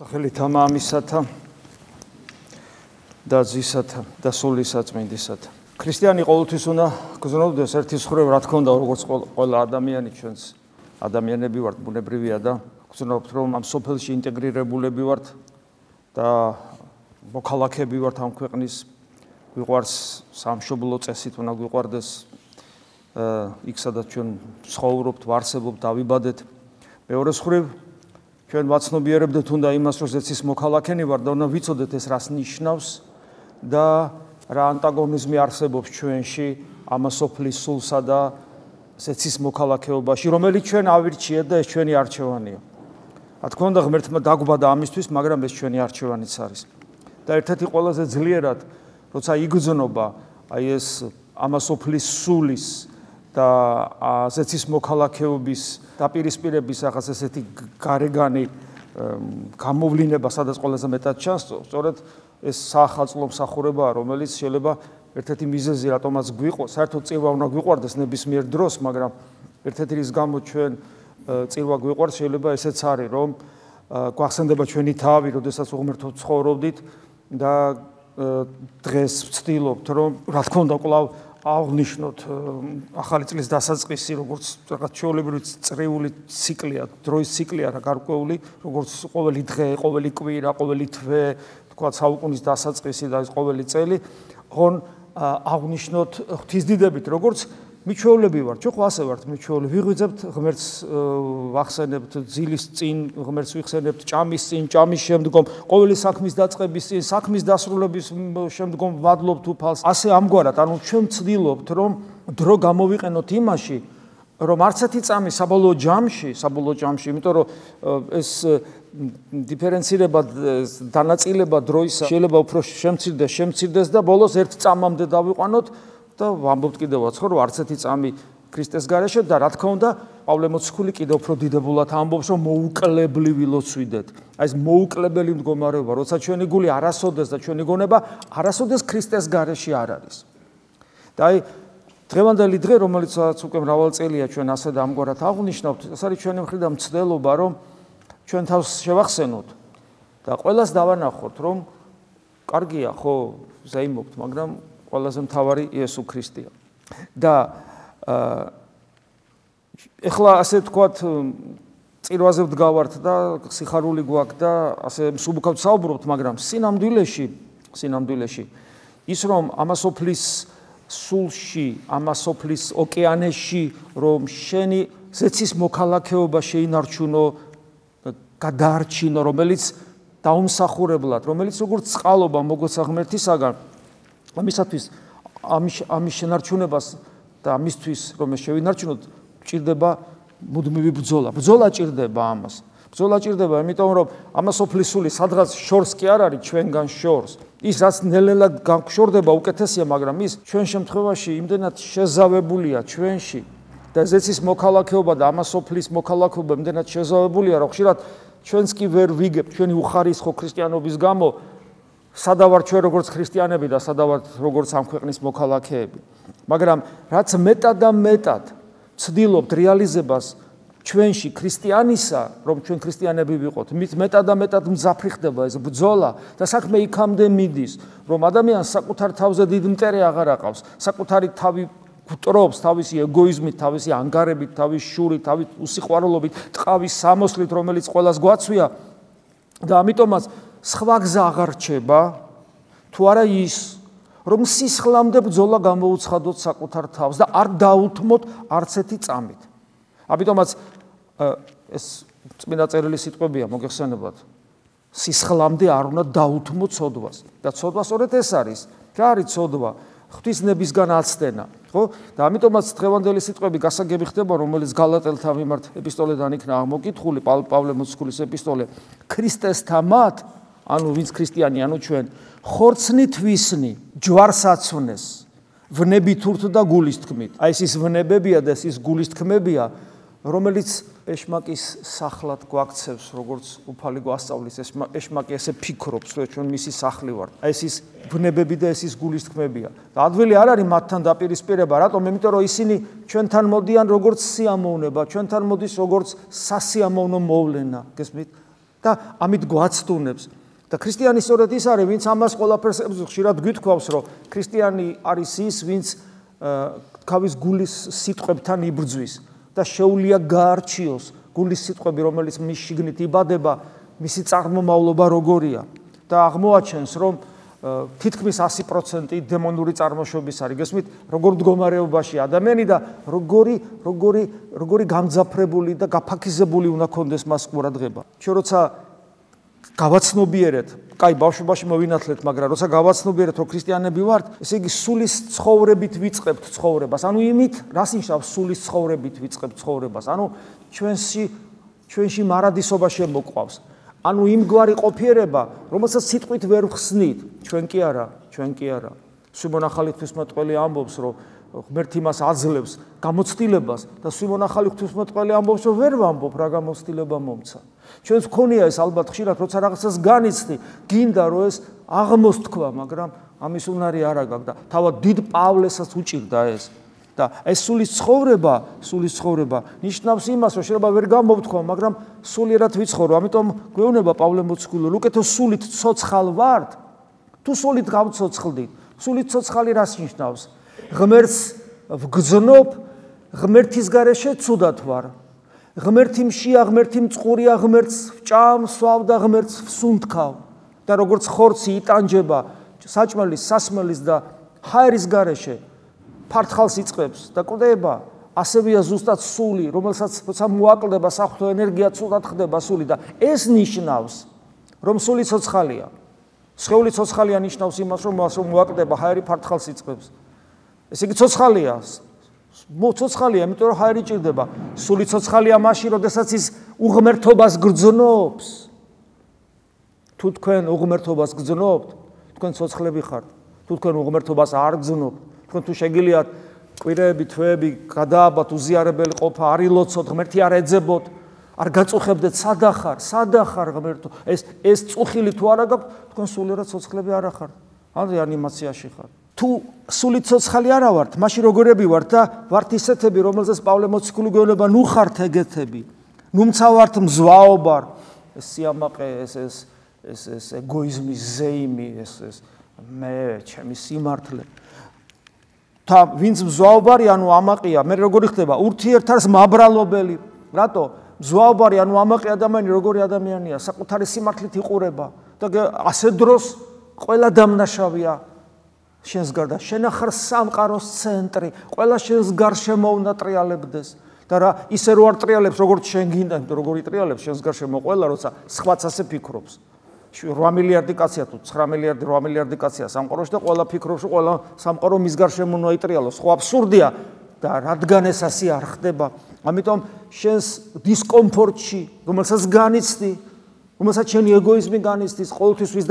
სახელითა მამისათა და ძისათა და სულისაწმინდისათა. ქრისტიანი ყოველთვის უნდა გრძნობდეს ერთის ხრივ, რა თქმა უნდა, როგორც ყველა ადამიანი, ჩვენც ადამიანები ვართ, ბუნებრივია და გრძნობთ, რომ ამ სოფელში ინტეგრირებულები ვართ და მოქალაქეები ვართ ამ ქვეყნის. გვიყვარს სამშობლო წესით უნდა გვიყვარდეს იქ სადაც ჩვენ ცხოვრობთ, ვარსებობთ, დავიბადეთ. მეორე ხრივ ჩვენ ვაცნობიერებდეთ უნდა იმას, რომ ზეცის მოქალაქენი ვარ და უნდა ვიცოდეთ ეს რას ნიშნავს და რა ანტაგონიზმი არსებობს ჩვენში ამასოფლის სულსა და ზეცის მოქალაქეობაში, რომელიც ჩვენ ავირჩიეთ და ეს ჩვენი არჩევანია. რა თქმა უნდა, ღმერთმა დაგვბადა ამისთვის, მაგრამ ეს ჩვენი არჩევანიც არის. და ერთ-ერთი ყველაზე ძლიერად, როცა იგრძნობა აი ეს ამასოფლის სულის და ზეცის მოქალაქეობის დაპირისპირების რაღაც ესეთი გარეგანი გამოვლინება, სადაც ყველაზე მეტად ჩანს, სწორედ ეს საახალწლო მსახურებაა, რომელიც შეიძლება ერთ-ერთი მიზეზი, რატომაც გვიყვარს, საერთოდ წირვა უნდა გვიყვარდეს ნებისმიერ დროს, მაგრამ ერთ-ერთი რის გამო ჩვენ წირვა გვიყვარს, შეიძლება ესეც არის, რომ გვახსენდება ჩვენი თავი, როდესაც უღმერთოდ ცხოვრობდით და დღეს ვცდილობთ, რომ რა თქმა უნდა, კვლავ აღნიშნოთ ახალი წლის დასაწყისი, როგორც რაღაც ჩვეულებრივი წრიული ციკლია, დროის ციკლია რა გარკვეული, როგორც ყოველი დღე, ყოველი კვირა, ყოველი თვე, თქვა საუკუნის დასაწყისი და ეს ყოველი წელი, ხონ აღნიშნოთ ღვთისდიდებით, როგორც მიჩვეულები ვართ, ჩვენ ხო ასე ვართ მიჩვეულები, ვიღვიძებთ ღმერთს, ვახსენებთ ძილის წინ, ღმერთს ვიხსენებთ ჭამის წინ, ჭამის შემდგომ, ყოველი საქმის დაწყების წინ, საქმის დასრულების შემდგომ ვადლობთ უფალს. ასე ამგვარად, ანუ ჩვენ ვცდილობთ, რომ დრო გამოვიყენოთ იმაში, რომ არც ერთი წამი საბოლოო ჯამში, იმიტომ რომ ეს დიფერენცირება, დანაწილება დროისა შეიძლება უფრო შემცირდეს და ბოლოს ერთ წამამდე დავიყვანოთ და ვამბობთ კიდევაც, რომ არც ერთი წამი ქრისტეს გარეშე და რა თქმა უნდა, პავლე მოციქული კიდევ უფრო დიდებულად ამბობს, რომ მოუკლებლივი ლოცვიდეთ. აი ეს მოუკლებელი მდგომარეობა, როცა ჩვენი გული არასოდეს და ჩვენი გონება არასოდეს ქრისტეს გარეშე არ არის. და აი დღევანდელი დღე, რომელიც უკვე მრავალი წელია ჩვენ ასე და ამგვარად აღნიშნავთ, ეს არის ჩვენი მხრიდან მცდელობა, რომ ჩვენ თავს შევახსენოთ და ყველას დავანახოთ, რომ კარგია, ხო, ზეიმობთ, მაგრამ ყველაზე მთავარი იესო ქრისტეა. და ეხლა ასე თქვათ, წირვაზე ვდგავართ და სიხარული გვაქვს და ასე მსუბუქად საუბრობთ, მაგრამ სინამდვილეში ის რომ ამასოფლის სულში, ამასოფლის ოკეანეში, რომ შენი ზეცის მოქალაქეობა შეინარჩუნო, გადაარჩინო, რომელიც დაუმსახურებლად, რომელიც როგორც წყალობა მოგოცა ღმერთისაგან, ამისათვის ამის შენარჩუნებას და ამისთვის რომ ეს შევინარჩუნოთ, ჭირდება მუდმივი ბრძოლა. ბრძოლა ჭირდება ამას. ბრძოლა ჭირდება, იმიტომ რომ ამასოფლის სული სადღაც შორს კი არ არის ჩვენგან შორს. ის რაც ნელ-ნელა გავშორდება უკეთესია, მაგრამ ის ჩვენ შემთხვევაში იმდენად შეზავებულია ჩვენში და ზეცის მოქალაქეობა და ამასოფლის მოქალაქეობა იმდენად შეზავებულია, რომ ხშირად ჩვენს კი ვერ ვიგებთ ჩვენი უხარისხო ქრისტიანობის გამო სადავართ ჩვენ როგორც ქრისტიანები და სადავართ როგორც ამ ქვეყნის მოქალაქეები. მაგრამ რაც მეტად და მეტად ვცდილობთ რეალიზებას ჩვენში ქრისტიანისა, რომ ჩვენ ქრისტიანები ვიყოთ, მით მეტად და მეტად მძაფრი ხდება ეს ბრძოლა და საქმე იქამდე მიდის, რომ ადამიანს საკუთარ თავზე დიდ მტერე აღარ აყავს, საკუთარი თავი გუტრობს თავისი ეგოიზმით, თავისი ანგარებით, თავის შურით, თავის უსიყვარულობით, ტყავის სამოსლით, რომელიც ყველას გვაცვია და ამიტომაც სხვა გზა აღარ რჩება, თუ არა ის, რომ სისხლამდე ბრძოლა გამოუცხადოთ საკუთარ თავს და არ დაუთმოთ არც ერთი წამით. ამიტომაც ეს წმინდა წერილი სიტყვებია მოგეხსენებათ. სისხლამდე არ უნდა დაუთმოთ ცოდვას. და ცოდვა სწორედ ეს არის. რა არის ცოდვა? ღვთისნებისგან აცდენა, ხო? და ამიტომაც დღევანდელი სიტყვები გასაგები ხდება, რომელიც გალატელთა მიმართ ეპისტოლედან იქნა აღმოკითხული, პავლე მოციქულის ეპისტოლე. ქრისტესთა მათ, ანუ ვინც ქრისტიანი, ანუ ჩვენ, ხორცნით ვისნი, ჯვარს აცვნეს, ვნებით ურთ და გულის თქმით. აი ეს ვნებებია და ეს გულის თქმებია, რომელიც ეშმაკის სახლად გვაქცევს, როგორც უფალი გვასწავლის, ეშმაკი ესე ფიქრობს, რომ ჩვენ მისი სახლი ვართ. აი ეს ვნებები და ეს გულის თქმებია. და ადვილი არ არის მათთან დაპირისპირება, რატომ? იმიტომ რომ ისინი ჩვენთან მოდიან როგორც სიამოვნება, ჩვენთან მოდის როგორც სასიამოვნო მოვლენა, გესმით? და ამით გვაცდუნებს. და ქრისტიანი სწორედ ის არის, ვინც ამას ყველაფერს ხშირად გვითქვავს, რომ ქრისტიანი არის ის, ვინც თავის გულის სიტყვებთან იბრძვის და შეუძლია გაარჩიოს გულის სიტყვები, რომელიც მის შიგნით იბადება, მისი წარმომავლობა როგორია და აღმოაჩენს, რომ თითქმის 100% დემონური წარმოშობის არის. გესმით, როგორ მდგომარეობაში ადამიანი და როგორი გამძაფრებული და გაფაქიზებული უნდა კონდეს მას ყურადღება. ჩვენ როცა გავაცნობიერეთ, კაი, ბავშვობაში მოვინათლეთ, მაგრამ როცა გავაცნობიერეთ, რომ ქრისტიანები ვართ, ესე იგი სულის ცხოვრებით ვიწყებთ ცხოვრებას. ანუ იმით, რას ნიშნავს სულის ცხოვრებით ვიწყებთ ცხოვრებას? ანუ ჩვენში მარადისობა შემოყვავს. ანუ იმგვარი ყოფიერება, რომელსაც სიტყვით ვერ ვხსნით, ჩვენ კი არა. სვიმონ ახალი ღვთისმეტყველი ამბობს, რომ ღმერთი მას აძლევს გამოცდილებას და სვიმონ ახალი ღვთისმეტყველი ამბობს, რომ ვერ ვამბობ, რა გამოცდილება მომცა. ჩვენს გქონია ეს ალბათ ხშირად, როცა რაღაცას განიცდი, გინდა რომ ეს აღმოსთქვა, მაგრამ ამის უნარი არ აქვს და თავად დიდ პავლესაც უჭირდა ეს. და ეს სულის ცხოვრება ნიშნავს იმას, რომ შეიძლება ვერ გამოვთქვა, მაგრამ სულიერად ვიცხოვრო. ამიტომ გვეუბნება პავლე მოციქული, უკეთო სულით ცოცხალ ვართ, თუ სულით გავცოცხლდით. სულით ცოცხალი რას ნიშნავს? ღმერთს ვგრძნობ, ღმერთის გარეშე ცუდად ვარ. ღმერთი მშია, ღმერთი მწყურია, ღმერთს ვჭამ, სვავ და ღმერთს ვსუნთქავ. და როგორც ხორცი იტანჯება საჭმელის, სასმელის და ჰაერის გარეშე, ფართხალს იწყებს და კვდება, ასევეა ზუსტად სული, რომელსაც როცა მოაკლდება საღვთო ენერგია ცუდად ხდება სული და ეს ნიშნავს, რომ სული ცოცხალია. სხეული ცოცხალია ნიშნავს იმას, რომ მოაკლდება ჰაერი ფართხალს იწყებს. ესე იგი ცოცხალია, იმიტომ რომ ჰაერი ჭირდება. სული ცოცხალია მაშინ, როდესაც ის უღმერთობას გრძნობს. თუ თქვენ უღმერთობას გრძნობთ, თქვენ ცოცხლები ხართ. თუ თქვენ უღმერთობას არ გრძნობთ, თქვენ თუ შეგიძლიათ კვირეები, თვეები გადააბათ, უზიარებელი ყოფა, არ ილოცოთ, ღმერთი არ ეძებოთ, არ გაწუხებდეთ, სადახარ ღმერთო. ეს წუხილი თუ არა გაქვთ, თქვენ სულიერად ცოცხლები არ ხართ. ან რეანიმაციაში ხართ. თუ სულით ცოცხალი არა ვართ, მაშინ როგორები ვართ და ვართ ისეთები, რომელზეც პავლე მოციქული გვეუბნება, ნუ ხართ ეგეთები. ნუმცა ვართ მზვაობარ, ეს სიამაყე, ეს ეგოიზმის ზეიმი, ეს მე, ჩემი სიმართლე. და ვინც მზვაობარი, ანუ ამაყია, მე როგორი ხდება? ურთიერთას მაბრალობელი. რატო? მზვაობარი, ანუ ამაყი ადამიანი როგორი ადამიანია? საკუთარი სიმართლით იყურება და ასე დროს ყველა დამნაშავეა შენს გარდა. შენ ახარ სამყაროს ცენტრი, ყველა შენს გარშემო უნდა ტრიალებდეს. და რა, ისე რო არ ტრიალებს, როგორც შენ გინდა, როგორი ტრიალებს შენს გარშემო ყველა, როცა სხვაც ასე ფიქრობს. 8 მილიარდი კაცია თუ 9 მილიარდი, 8 მილიარდი კაცია სამყაროში და ყველა ფიქრობს, რომ ყველა სამყარო მის გარშემო უნდა იტრიალოს. ხო აბსურდია და რადგან ეს ასე არ ხდება. ამიტომ შენს დისკომფორტში, რომელსაც განიცდი, რომელსაც შენი ეგოიზმი განიცდის, ყოველთვის ვის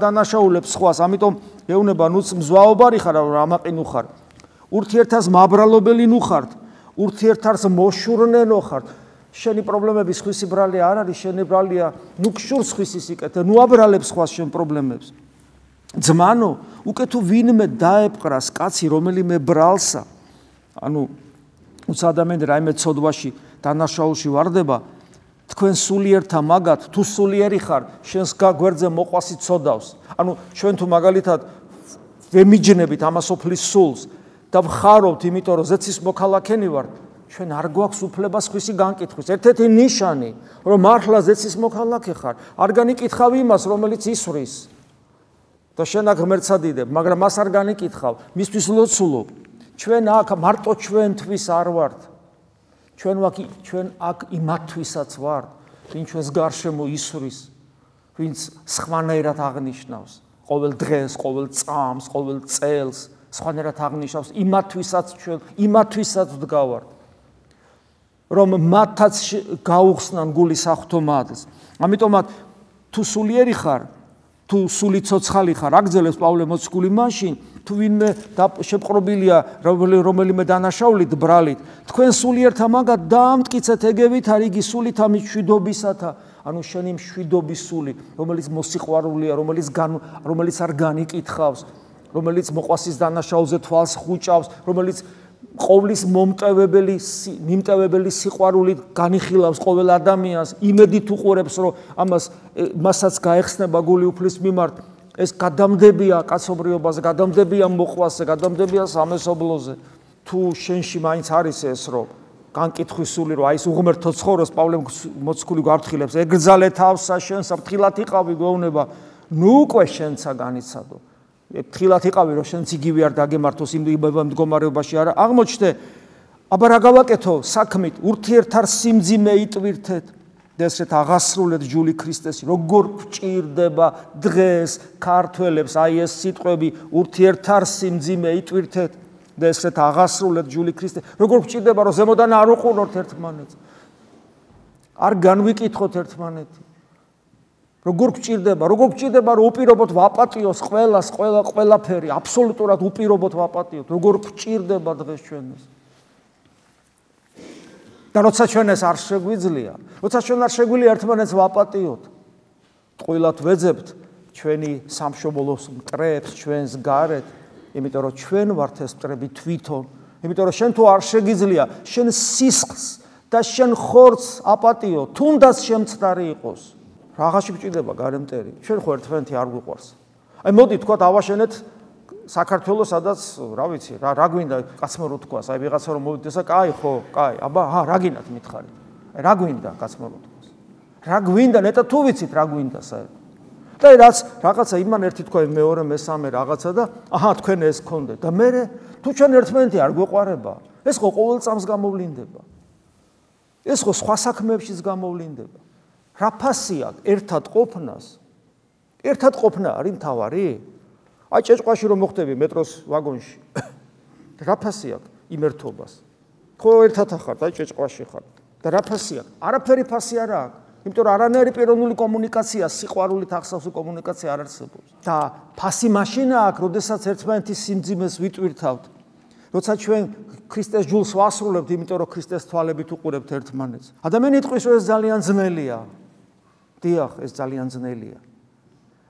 დანაშაულებს სხვას. ამიტომ ეუბნება, ნუც მზვაობარი ხარ, ამაყი ნუ ხარ. ურთიერთას მაბრალობელი ნუ ხართ. ურთიერთას მოშურნენო ხართ. შენი პრობლემები სხვისი ბრალია არ არის, შენი ბრალია ნუ გშურს სხვისი სიკეთე, ნუ აბრალებს სხვას შენ პრობლემებს. ძმანო, უკვე თუ ვინმე დაეპყრას კაცი რომელიმე ბრალსა, ანუ უცა ადამიანი რაიმე ცოდვაში, დანაშაულში ვარდება, თქვენ სულიერთა მაგათ, თუ სულიერი ხარ, შენს გვერდზე მოყვასი ცოდავს. ანუ ჩვენ თუ მაგალითად ვემიჯნებით ამასოფლის სულს და ვხაrovთ, იმიტომ რომ ზეცის მოქალაქენი ვართ, ჩვენ არ გვაქვს უფლება სხვისი განკითხვის. ერთ-ერთი ნიშანი, რომ მართლა ზეცის მოქალაქე ხარ, არ განიკითხავ იმას, რომელიც ისვრის. და შენ აქ ღმერთს ადიდებ, მაგრამ მას არ განიკითხავ, მისთვის ლოცულობ. ჩვენ აქ მარტო ჩვენთვის არ ვართ. ჩვენ აქ იმათთვისაც ვართ, ვინ ჩვენს გარშემო ისვრის, ვინც სხვანაირად აღნიშნავს, ყოველ დღეს, ყოველ წამს, ყოველ წელს, სხვანაირად აღნიშნავს, იმათთვისაც ვდგავართ. რომ მათაც გაუხსნან გულის საღვთო მადლს. ამიტომაც თუ სულიერი ხარ, თუ სული ცოცხალი ხარ, აგრძელებს პავლე მოციქული მაშინ, თუ ვინმე შეპყრობილია რომელიმე დანაშაულით ბრალით, თქვენ სულიერთა მაგათ დაამტკიცეთ ეგევით არ იგი სულით ამის მშვიდობისათა, ანუ შენი მშვიდობის სული, რომელიც მოსიყვარულია, რომელიც არ განიკითხავს, რომელიც მოყვასის დანაშაულზე თვალს ხუჭავს, რომელიც ყოვლის მიმტევებელი სიყვარულით განიხილავს ყოველ ადამიანს, იმედით უყურებს, რომ მასაც გაეხსნება გული უფლის მიმართ, ეს გადამდებია კაცობრიობაზე, გადამდებია მოყვასზე, გადამდებია სამესობლოზე. თუ შენში მაინც არის ეს, რომ განკითხვისული, რომ აი ეს უღმერთო ცხოვროს პავლე მოციქული გვაფრთხილებს, ეგრძალე თავსა შენსა, ფრთხილად იყავი გვეუბნება, ნუ უკვე შენცა განიცადო. ფრთხილად იყავი, რომ შენც იგივე არ დაგემართოს იმ მდგომარეობაში არა აღმოჩნდე, აბა რა გავაკეთო საქმით, ურთიერთარ სიმძიმე იტვირთეთ და ესეთ აღასრულეთ ჯული ქრისტესი, როგორ გვჭირდება დღეს ქართველებს აი ეს სიტყვები, ურთიერთარ სიმძიმე იტვირთეთ და ესეთ აღასრულეთ ჯული ქრისტესი, როგორ გვჭირდება, რომ ზემოდან არ უყუროთ ერთმანეთს, არ განვიკითხოთ ერთმანეთი. როგორ გვჭირდება, რომ უპირობოთ ვაპატიოს ყველაფერი, აბსოლუტურად უპირობოთ ვაპატიოთ, როგორ გვჭირდება დღეს ჩვენ ეს. და როცა ჩვენ ეს არ შეგვიძლია, როცა ჩვენ არ შეგვიძლია ერთმანეთს ვაპატიოთ, ტყუილად ვეძებთ ჩვენი სამშობლოს მტრებს, ჩვენს გარეთ, იმიტომ რომ ჩვენ ვართ ეს მტრები თვითონ, იმიტომ რომ შენ თუ არ შეგიძლია, შენ სისხლს და შენ ხორცს აპატიო, თუნდაც შემცდარი იყოს. Რაღაცი გვჭირდება გარემტერი. ჩვენ ხო ერთმანეთი არ გვიყვარს. აი მოდი თქვა ავაშენეთ საქართველოს, სადაც რა ვიცი, რა გვინდა კაცმა რო თქვას, აი ვიღაცა რომ მოვიდეს და კაი ხო, კაი, აბა, რა გინდათ მითხარი. აი რა გვინდა კაცმა რო თქვას. რა გვინდა, ნეტა თუ ვიცით რა გვინდა საერთოდ. და რაც რაღაცა იმან ერთი თქვა, მეორე, მესამე რაღაცა და თქვენ ეს გქონდეთ. და მე თუ ჩვენ ერთმანეთი არ გვიყვარება, ეს ხო ყოველ წამს გამოვლინდება. ეს ხო სხვა საქმეებშიც გამოვლინდება. რა ფასია ერთად ყოფნას? ერთად ყოფნა არის მთავარი? აი ჭეჭყვაში რომ მოხდები მეტროს ვაგონში. რა ფასია იმ ერთობას? ხო ერთად ახართ, აი ჭეჭყვაში ხართ. და რა ფასია? არაფერი ფასი არ აქვს. იმიტომ რომ არანაირი პიროვნული კომუნიკაცია, სიყვარულით ახსოვსი კომუნიკაცია არ არსებობს. და ფასი მაშინა აქვს, როდესაც ერთმანეთის სიმძიმეს ვიტვირთავთ. როცა ჩვენ ქრისტეს ჯულს ვასრულებთ, იმიტომ რომ ქრისტეს თვალებით უყურებთ ერთმანეთს. ადამიანი იტყვის, რომ ეს ძალიან ძნელია. დიახ, ეს ძალიან ძნელია.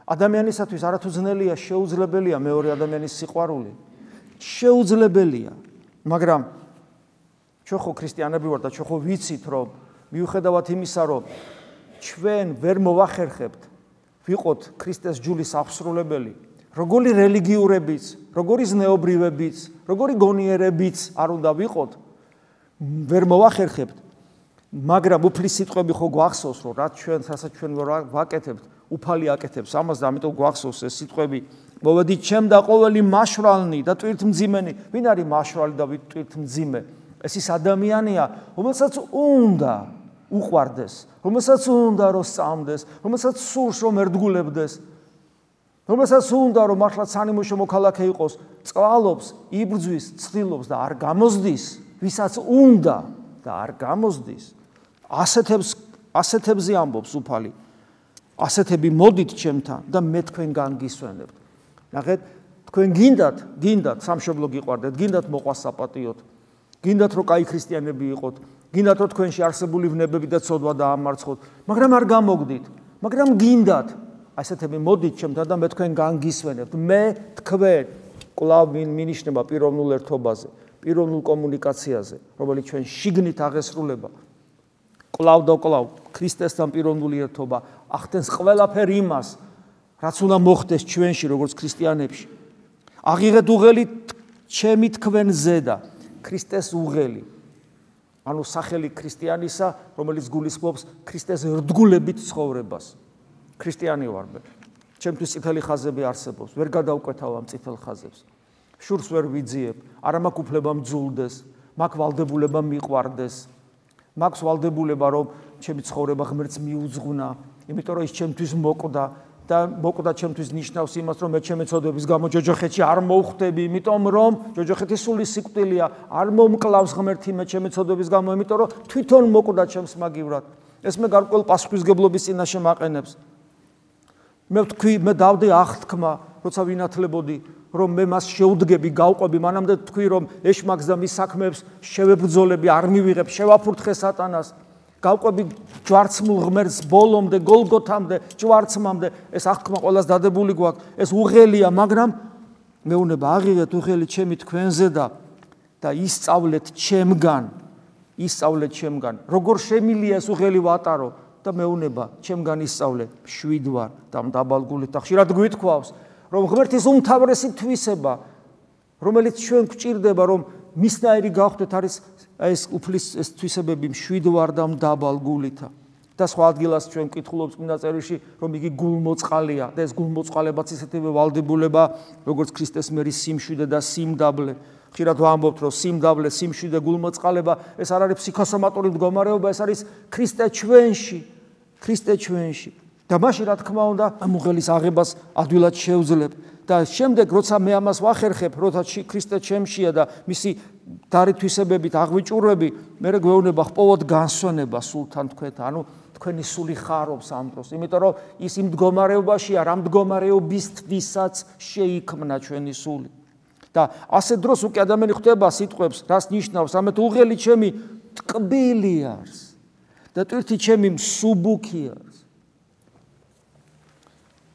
ადამიანისათვის არათუ ძნელია, შეუძლებელია მეორე ადამიანის სიყვარული. შეუძლებელია, მაგრამ ჩვენ ხო ქრისტიანები ვართ და ჩვენ ხო ვიცით, რომ მიუხედავად იმისა, რომ ჩვენ ვერ მოვახერხებთ ვიყოთ ქრისტეს ჯულის აღსრულებელი, როგორი რელიგიურებიც, როგორი ზნეობრივებიც, როგორი გონიერებიც არ უნდა ვიყოთ, ვერ მოვახერხებთ. მაგრამ უფლის სიტყვები ხო გვახსოვს, რომ რაც ჩვენ ვაკეთებთ, უფალი აკეთებს ამას და ამიტომ გვახსოვს ეს სიტყვები. მოვედით ჩემ და ყოველი მაშრალნი და ტვირთმძიმენი. ვინ არის მაშრალი და ტვირთმძიმე? ეს ის ადამიანია, რომელსაც უნდა უყვარდეს, რომელსაც უნდა რომ სწამდეს, რომელსაც სურს რომ ერთგულებდეს, რომელსაც უნდა რომ მართლაც სანიმუშო მოქალაქე იყოს, წყალობს, იბრძვის, ცდილობს და არ გამოსდის, ვისაც უნდა და არ გამოსდის. ასეთებზე ამბობს უფალი. ასეთები მოდით ჩემთან და მე თქვენ განგისვენებთ. ნახეთ, თქვენ გინდათ სამშობლო გიყვარდეთ, გინდათ მოყვას საპატიოთ, გინდათ რომ კაი ქრისტიანები იყოთ, გინდათ რომ თქვენში არსებული ვნებები და ცოდვა დაამარცხოთ, მაგრამ არ გამოგდით, მაგრამ გინდათ, ასეთები მოდით ჩემთან და მე თქვენ განგისვენებთ. მე თქვენ კვლავ მინიშნება პიროვნულ ერთობაზე, პიროვნულ კომუნიკაციაზე, რომელიც ჩვენ შიგნით აღესრულება. კვლავ და კვლავ ქრისტესთან პიროვნული ერთობა ახდენს ყველაფერ იმას, რაც უნდა მოხდეს ჩვენში, როგორც ქრისტიანებში. აღიღეთ უღელი ჩემი თქვენ ზედა, ქრისტეს უღელი. ანუ სახელი ქრისტიანისა, რომელიც გულისხმობს ქრისტეს ერთგულებით ცხოვრებას. ქრისტიანი ვარ მე. ჩემთვის წითელი ხაზები არსებობს, ვერ გადავკვეთავ ამ წითელ ხაზებს. შურს ვერ ვიძიებ, არა მაქვს უფლება მძულდეს, მაქვს ვალდებულება მიყვარდეს. მაქვს ვალდებულება, რომ ჩემი ცხოვრება ღმერთს მიუძღვნა, იმიტომ რომ ის ჩემთვის მოკვდა და მოკვდა ჩემთვის ნიშნავს იმას, რომ მე ჩემი ცოდვების გამო ჯოჯოხეთში არ მოვხვდები, იმიტომ რომ ჯოჯოხეთი სული სიკვდილია, არ მომკლავს ღმერთი მე ჩემი ცოდვების გამო, იმიტომ რომ თვითონ მოკვდა ჩემს მაგივრად. ეს მე გარკვეულ პასუხისგებლობის წინაშე მაყენებს. მე ვთქვი, მე დავდე აღთქმა, როცა ვინათლებოდი, რომ მე მას შეუდგები, გავყვები, მანამდე თქვი, რომ ეშმაკს და მის საქმეებს შევებრძოლები, არ მივიღებ, შევაფურთხე სატანას, გავყვები ჯვარცმულ ღმერთს ბოლომდე, გოლგოთამდე, ჯვარცმამდე, ეს აღთქმა ყველას დადებული გვაქვს, ეს უღელია, მაგრამ მეუნება აღიღეთ უღელი ჩემი თქვენზე და და ისწავლეთ ჩემგან როგორ შემილია ეს უღელი ვატარო და მეუნება ჩემგან ისწავლე შვიდ ვარ და მდაბალგულით და ხშირად გვითქვავს რომ ღმერთის უმთავრესი თვისება რომელიც ჩვენ გვჭირდება რომ მისნაირი გავხდეთ არის ეს უფლის ეს თვისებები შვიდ ვარ და მდაბალგულითა და სხვა ადგილას ჩვენ ვკითხულობთ წმინდა წერილში რომ იგი გულმოწყალეა და ეს გულმოწყალებაც ისეთივე ვალდებულება როგორც ქრისტეს მერის სიმშვიდე და სიმდაბლე ხშირად ვამბობთ რომ სიმდაბლე სიმშვიდე გულმოწყალება ეს არ არის ფსიქოსომატური მდგომარეობა ეს არის ქრისტე ჩვენში და მაშინ რა თქმა უნდა ამ უღელის აღებას ადვილად შევძლებ და შემდეგ როცა მე ამას ვახერხებ როცა ქრისტე ჩემშია და მისი დარითვისებებით აღვიჭურები მე გვეუბნება ხპოვოდ განსვენება სულთან თქვენთან ანუ თქვენი სული ხარობს ამ დროს იმიტომ რომ ის იმ მდგომარეობაშია რა მდგომარეობისთვისაც შეიქმნა ჩვენი სული და ასე დროს უკვე ადამიანი ხვდება სიტყვებს რას ნიშნავს ამეთ უღელი ჩემი ტკბილი არის და ტვირთი ჩემი მსუბუქი არის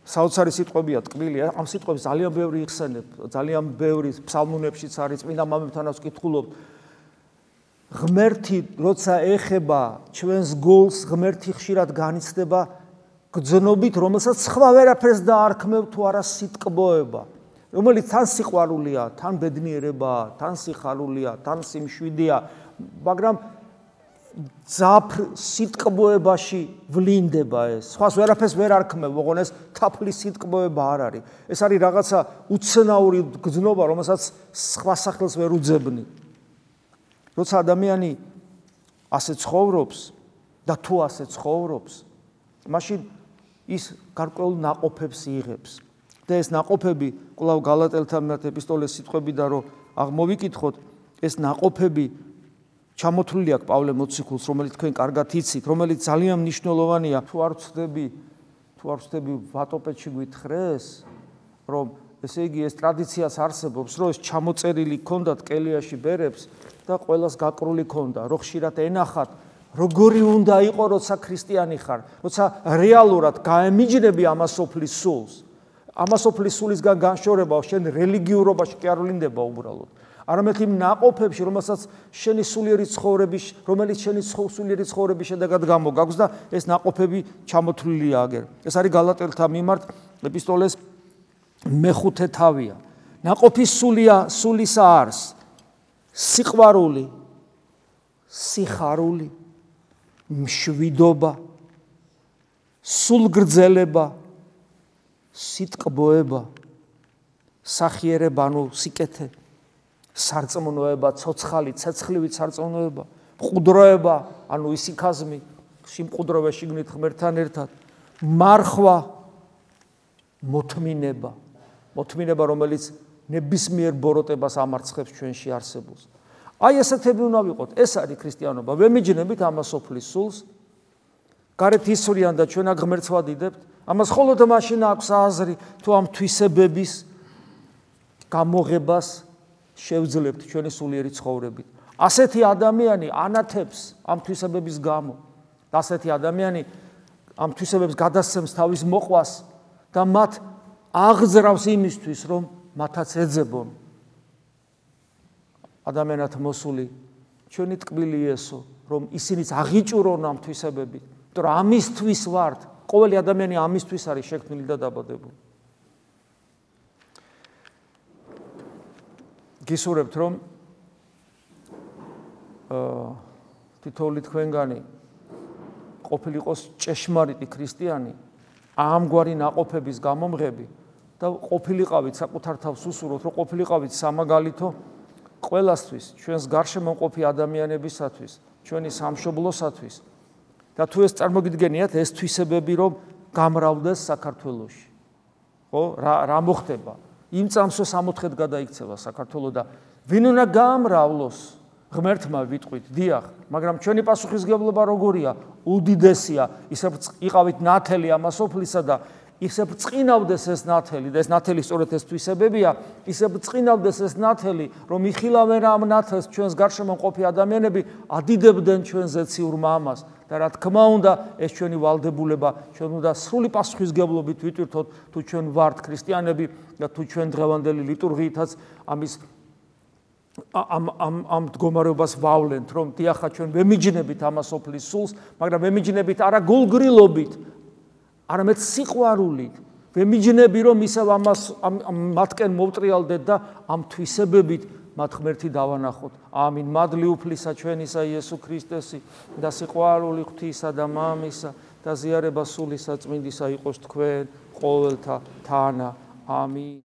საოცარი სიტყვებია ტკბილი ამ სიტყვებს ძალიან ბევრი იხსენებ ძალიან ბევრი ფსალმუნებშიც არის წმინდა მამებთანაც ვკითხულობთ ღმერთი როცა ეხება ჩვენს გულს ღმერთი ხშირად განიცდება გძნობით რომელსაც სხვა ვერაფერს დაარქმევ თუ არა სიტკბოება რომელიც თან სიყვარულია თან ბედნიერებაა თან სიხარულია თან სიმშვიდეა მაგრამ ძაფრ სიტკბოებაში ვლინდება ეს სხვას ვერაფერს ვერ არქმევ ოღონ ეს თაფლი სიტკბოება არ არის ეს არის რაღაცა უცნაური გძნობა რომელსაც სხვა სახელს ვერ უძებნი როცა ადამიანი ასე ცხოვრობს და თუ ასე ცხოვრობს მაშინ ის გარკვეულ ნაყოფებს იღებს და ეს ნაყოფები კვლავ გალატელთა ეპისტოლეს სიტყვებიდან რომ აღმოვიკითხოთ ეს ნაყოფები ჩამოთვლილი აქვს პავლე მოციქულს რომელიც თქვენ კარგად იცით რომელიც ძალიან მნიშვნელოვანია თუ არ ვწდები ვატოპეთში გვითხრეს რომ ესე იგი ეს ტრადიციას არსებობს რომ ეს ჩამოწერილი ქონდათ კელიაში ბერებს და ყველას გაკრული ქონდა რო ხშირად ენახათ როგორი უნდა იყოს როცა ქრისტიანი ხარ როცა რეალურად გაემიჯნები ამასოფლის სულს ამასოფლის სულისგან განშორება შენ რელიგიურობაში კი არ ვლინდება უბრალოდ არამედ იმ ნაყოფებში რომელსაც შენი სულიერი ცხოვრების რომელიც შენი სულიერი ცხოვრების შედეგად გამოგაქვს და ეს ნაყოფები ჩამოთვლილია აგერ ეს არის გალატელთა მიმართ ეპისტოლეს მეხუთე თავია ნაყოფის სულისა არის სიყვარული სიხარული მშვიდობა სულგრძელება სიტკბოება სახიერება ანუ სიკეთე სარწმუნოება ცოცხალი ცეცხლივი სარწმუნოება მყუდროება ანუ ისიქაზმი სიმყუდროება შიგნით ღმერთთან ერთად მარხვა მოთმინება რომელიც ნებისმიერ ბოროტებას ამარცხებს ჩვენში არსებულს აი ესეთები უნდა ვიყოთ ეს არის ქრისტიანობა ვემიჯნებით ამასოფლის სულს გარეთ ისვრიან და ჩვენ აქ ღმერთს ვადიდებთ ამას მხოლოდ მაშინ აქვს აზრი თუ ამ თვისებების გამოღებას შევძლებთ ჩვენი სულიერი ცხოვრებით. ასეთი ადამიანი ანათებს ამ თვისებების გამო. ასეთი ადამიანი ამ თვისებებს გადასცემს თავის მოყვას და მათ აღძრავს იმისთვის, რომ მათაც ეძებონ. ადამიანად მოსული ჩვენი ტკბილი იესო, რომ ისინიც აღიჭურონ ამ თვისებებით. იმიტომ რომ ამისთვის ვართ, ყოველი ადამიანი ამისთვის არის შექმნილი და დაბადებული. გისურვებთ რომ თითოეული თქვენგანი ყოფილიყოს ჭეშმარიტი ქრისტიანი ამგვარი ნაყოფების გამომღები და ყოფილიყავით საკუთარ თავს უსურვოთ რომ ყოფილიყავით სამაგალითო ყველასთვის ჩვენს გარშემო მყოფი ადამიანებისათვის ჩვენი სამშობლოსათვის და თუ ეს წარმოგიდგენიათ ეს თვისებები რომ გამრავლდეს საქართველოში ხო რა მოხდება იმ წამსო 60-ად გადაიქცევა საქართველო და ვინ უნდა გაამრავლოს ღმერთმა ვიტყვით დიახ მაგრამ ჩვენი პასუხისგებლობა როგორია უდიდესია ისე იყავით ნათელი ამასოფლისა და ისე ბრწყინავდეს ეს ნათელი და ეს ნათელი სწორედ ეს თვისებებია ისე ბრწყინავდეს ეს ნათელი რომ იხილავენ ამ ნათელს ჩვენს გარშემო მყოფი ადამიანები ადიდებდნენ ჩვენზე ციურ მამას და რა თქმა უნდა ეს ჩვენი ვალდებულება ჩვენ უნდა სრული პასუხისგებლობით ვიტვირთოთ თუ ჩვენ ვართ ქრისტიანები და თუ ჩვენ დღევანდელი ლიტურგიითაც ამის ამ მდგომარეობას ვავლენთ, რომ დიახა ჩვენ ვემიჯნებით ამას სოფლის სულს, მაგრამ ვემიჯნებით არა გულგრილობით, არამედ სიყვარულით. ვემიჯნები რომ ისევ ამას მათკენ მოვტრიალდეთ და ამ თვისებებით მათ ღმერთი დავანახოთ. ამინ. მადლი უფლისა ჩვენისა იესო ქრისტესი და სიყვარული ღვთისა და მამისა და ზიარება სული საწმინდისა იყოს თქვენ ყოველთა თანა. ამინ.